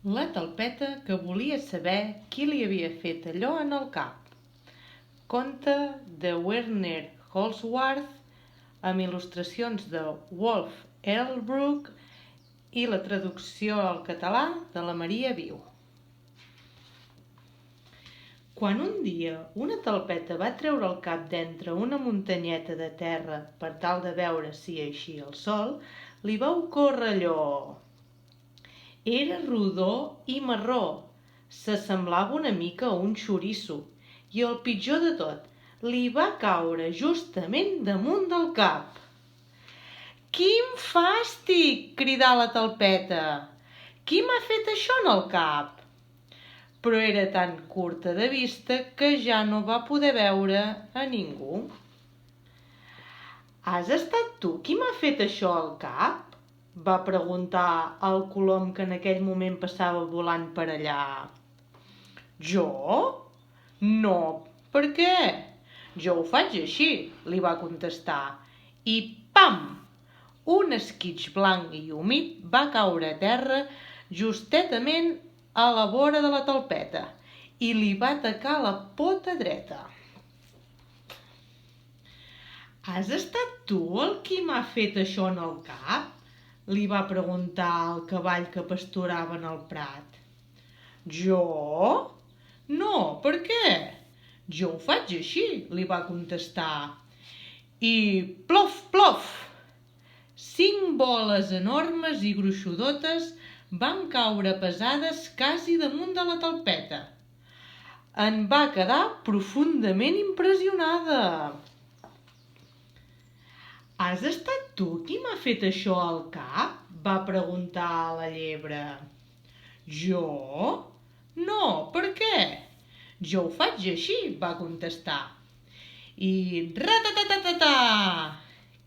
La talpeta que volia saber qui li havia fet allò en el cap. Conte de Werner Holzwarth amb il·lustracions de Wolf Erlbruck i la traducció al català de la Maria Viu. Quan un dia una talpeta va treure el cap d'entre una muntanyeta de terra per tal de veure si eixia el sol, li va ocórrer allò. Era rodó i marró, s'assemblava una mica a un xoriço i el pitjor de tot, li va caure justament damunt del cap. «Quin fàstic!», cridà la talpeta. «Qui m'ha fet això en el cap?». Però era tan curta de vista que ja no va poder veure a ningú. «Has estat tu qui m'ha fet això al cap?», va preguntar el colom que en aquell moment passava volant per allà. «Jo? No, per què? Jo ho faig així», li va contestar. I pam! Un esquitx blanc i humit va caure a terra justetament a la vora de la talpeta i li va atacar la pota dreta. «Has estat tu el qui m'ha fet això en el cap?», li va preguntar el cavall que pasturava en el prat. «Jo? No, per què? Jo ho faig així», li va contestar. I plof, plof! 5 boles enormes i gruixudotes van caure pesades quasi damunt de la talpeta. En va quedar profundament impressionada. «Has estat tu qui m'ha fet això al cap?», va preguntar la llebre. «Jo? No, per què? Jo ho faig així», va contestar. I ratatatatà!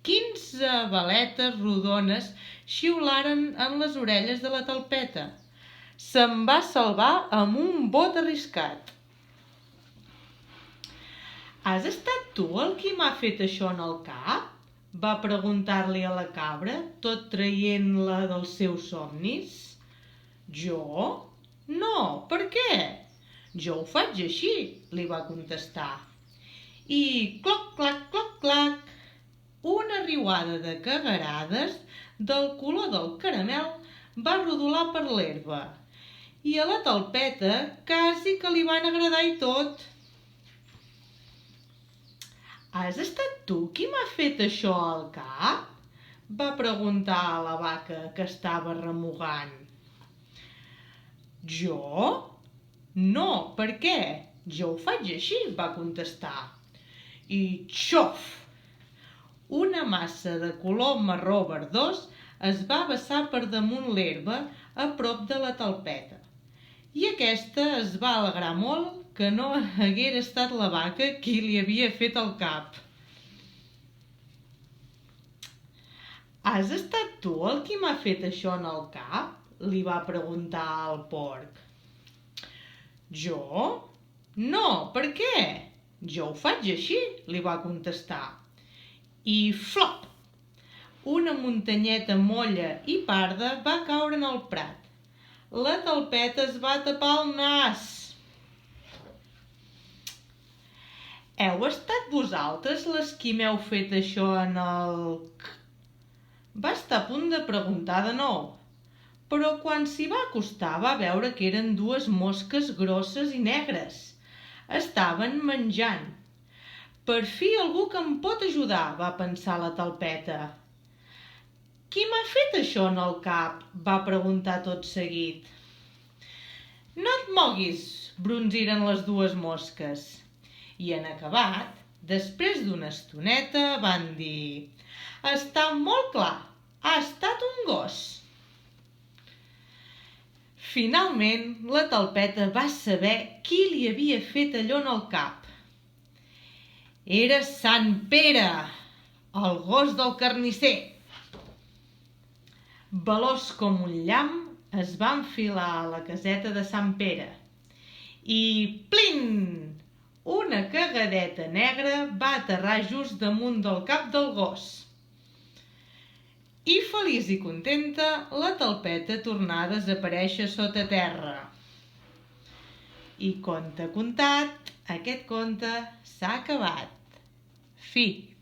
15 veletes rodones xiularen en les orelles de la talpeta. Se'n va salvar amb un bot arriscat. «Has estat tu el qui m'ha fet això en el cap?», va preguntar-li a la cabra, tot traient-la dels seus somnis. «Jo? No, per què? Jo ho faig així», li va contestar. I cloc, clac, cloc, clac! Una riuada de cagarades del color del caramel va rodolar per l'herba i a la talpeta quasi que li van agradar i tot. «Has estat tu qui m'ha fet això al cap?», va preguntar a la vaca que estava remugant. «Jo? No, per què? Jo ho faig així», va contestar. I xof! Una massa de color marró verdós es va vessar per damunt l'herba a prop de la talpeta. I aquesta es va alegrar molt que no haguera estat la vaca qui li havia fet el cap. «Has estat tu el qui m'ha fet això en el cap?», li va preguntar el porc. «Jo? No, per què? Jo ho faig així», li va contestar. I flop! Una muntanyeta molla i parda va caure en el prat. La talpeta es va tapar el nas. «Heu estat vosaltres les qui m'heu fet això en el...», va estar a punt de preguntar de nou, però quan s'hi va acostar va veure que eren 2 mosques grosses i negres. Estaven menjant. «Per fi algú que em pot ajudar», va pensar la talpeta. «Qui m'ha fet això en el cap?», va preguntar tot seguit. «No et moguis», brunziren les 2 mosques. I en acabat, després d'una estoneta, van dir: «Està molt clar, ha estat un gos». Finalment, la talpeta va saber qui li havia fet allò en el cap. Era Sant Pere, el gos del carnisser. Veloç com un llamp, es va enfilar a la caseta de Sant Pere. I plin! Una cagadeta negra va aterrar just damunt del cap del gos. I feliç i contenta, la talpeta tornà a desaparèixer sota terra. I conte contat, aquest conte s'ha acabat. Fi.